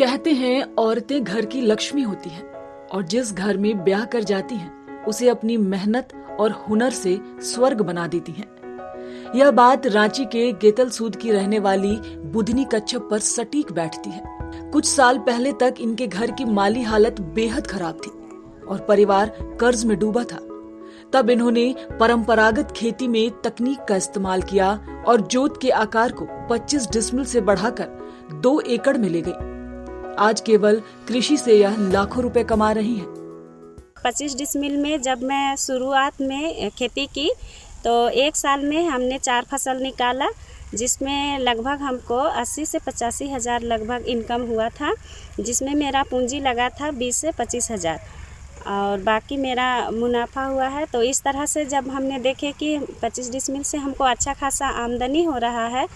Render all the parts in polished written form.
कहते हैं औरतें घर की लक्ष्मी होती हैं और जिस घर में ब्याह कर जाती हैं उसे अपनी मेहनत और हुनर से स्वर्ग बना देती हैं। यह बात रांची के गेतलसूद की रहने वाली बुधनी कच्छप पर सटीक बैठती है। कुछ साल पहले तक इनके घर की माली हालत बेहद खराब थी और परिवार कर्ज में डूबा था। तब इन्होंने परंपरागत खेती में तकनीक का इस्तेमाल किया और जोत के आकार को 25 डिसमिल से बढ़ाकर 2 एकड़ में ले गई। आज केवल कृषि से यह लाखों रुपए कमा रही हैं। 25 डिसमिल में जब मैं शुरुआत में खेती की तो एक साल में हमने 4 फसल निकाला, जिसमें लगभग हमको 80 से 85 हज़ार लगभग इनकम हुआ था, जिसमें मेरा पूंजी लगा था 20 से 25 हज़ार और बाकी मेरा मुनाफा हुआ है। तो इस तरह से जब हमने देखे कि 25 डिसमिल से हमको अच्छा खासा आमदनी हो रहा है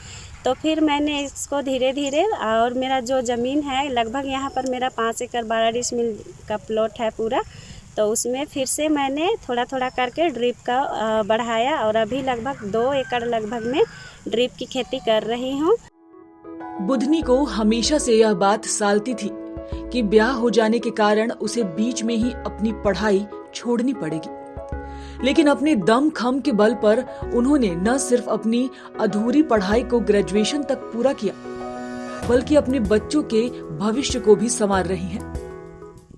तो फिर मैंने इसको धीरे धीरे, और मेरा जो ज़मीन है लगभग यहाँ पर मेरा 5 एकड़ 12 डिसमिल का प्लॉट है पूरा, तो उसमें फिर से मैंने थोड़ा थोड़ा करके ड्रिप का बढ़ाया और अभी लगभग 2 एकड़ लगभग में ड्रिप की खेती कर रही हूँ। बुधनी को हमेशा से यह बात सालती थी कि ब्याह हो जाने के कारण उसे बीच में ही अपनी पढ़ाई छोड़नी पड़ेगी, लेकिन अपने दम खम के बल पर उन्होंने न सिर्फ अपनी अधूरी पढ़ाई को ग्रेजुएशन तक पूरा किया, बल्कि अपने बच्चों के भविष्य को भी संवार रही हैं।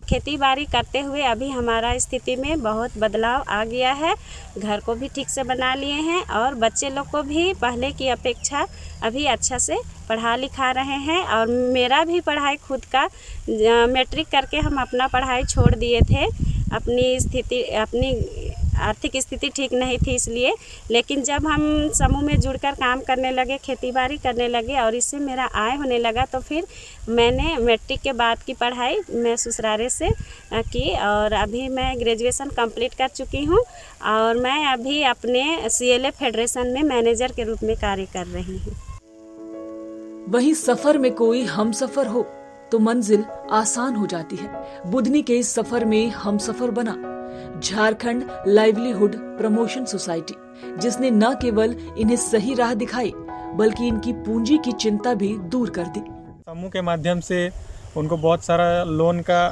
खेती बाड़ी करते हुए अभी हमारा स्थिति में बहुत बदलाव आ गया है। घर को भी ठीक से बना लिए हैं और बच्चे लोग को भी पहले की अपेक्षा अभी अच्छा से पढ़ा लिखा रहे हैं। और मेरा भी पढ़ाई खुद का, मैट्रिक करके हम अपना पढ़ाई छोड़ दिए थे, अपनी आर्थिक स्थिति ठीक नहीं थी इसलिए। लेकिन जब हम समूह में जुड़कर काम करने लगे, खेती बाड़ी करने लगे और इससे मेरा आय होने लगा, तो फिर मैंने मैट्रिक के बाद की पढ़ाई मैं ससुरारे से की और अभी मैं ग्रेजुएशन कंप्लीट कर चुकी हूँ और मैं अभी अपने CLA फेडरेशन में मैनेजर के रूप में कार्य कर रही हूँ। वहीं सफर में कोई हमसफर हो तो मंजिल आसान हो जाती है। बुधनी के इस सफर में हमसफर बना झारखंड लाइवलीहुड प्रमोशन सोसाइटी, जिसने न केवल इन्हें सही राह दिखाई बल्कि इनकी पूंजी की चिंता भी दूर कर दी। समूह के माध्यम से उनको बहुत सारा लोन का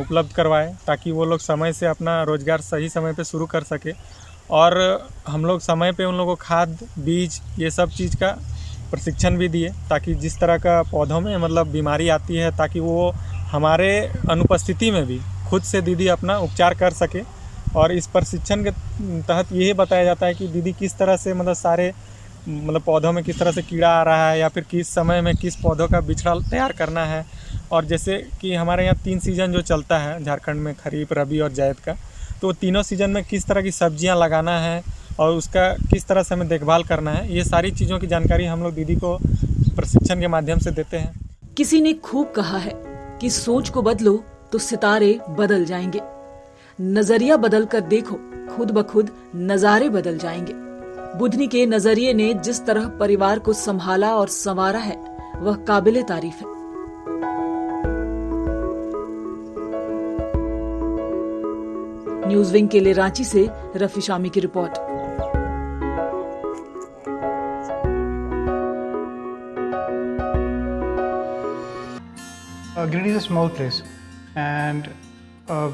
उपलब्ध करवाए ताकि वो लोग समय से अपना रोजगार सही समय पे शुरू कर सके, और हम लोग समय पे उन लोगों को खाद, बीज, ये सब चीज़ का प्रशिक्षण भी दिए ताकि जिस तरह का पौधों में मतलब बीमारी आती है ताकि वो हमारे अनुपस्थिति में भी खुद से दीदी अपना उपचार कर सके। और इस प्रशिक्षण के तहत यही बताया जाता है कि दीदी किस तरह से मतलब सारे पौधों में किस तरह से कीड़ा आ रहा है या फिर किस समय में किस पौधों का बिछड़ा तैयार करना है। और जैसे कि हमारे यहाँ 3 सीज़न जो चलता है झारखंड में, खरीफ, रबी और जायद का, तो तीनों सीज़न में किस तरह की सब्जियाँ लगाना है और उसका किस तरह से हमें देखभाल करना है, ये सारी चीज़ों की जानकारी हम लोग दीदी को प्रशिक्षण के माध्यम से देते हैं। किसी ने खूब कहा है कि सोच को बदलो तो सितारे बदल जाएंगे। नजरिया बदल कर देखो, खुद ब खुद नजारे बदल जाएंगे। बुधनी के नजरिए ने जिस तरह परिवार को संभाला और संवारा है वह काबिले तारीफ है। न्यूज विंग के लिए रांची से रफी शामी की report. Giridih is a small place, and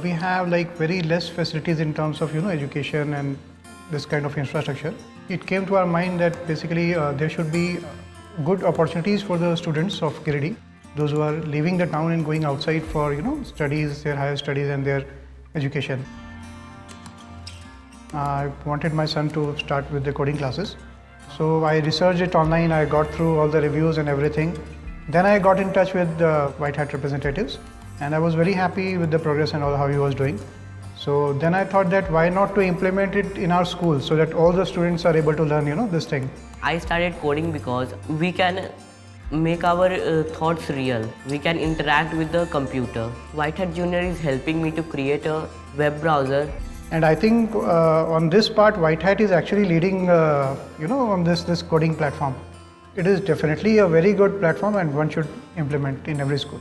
we have like very less facilities in terms of education and this kind of infrastructure. It came to our mind that basically there should be good opportunities for the students of Giridih, those who are leaving the town and going outside for studies, their higher studies and their education. I wanted my son to start with the coding classes, so I researched it online. I got through all the reviews and everything. Then I got in touch with the White Hat representatives and I was very happy with the progress and all how he was doing. So then I thought that why not to implement it in our school so that all the students are able to learn this thing. I started coding because we can make our thoughts real. We can interact with the computer. White Hat Junior is helping me to create a web browser. And I think on this part White Hat is actually leading on this coding platform. It is definitely a very good platform and one should implement in every school.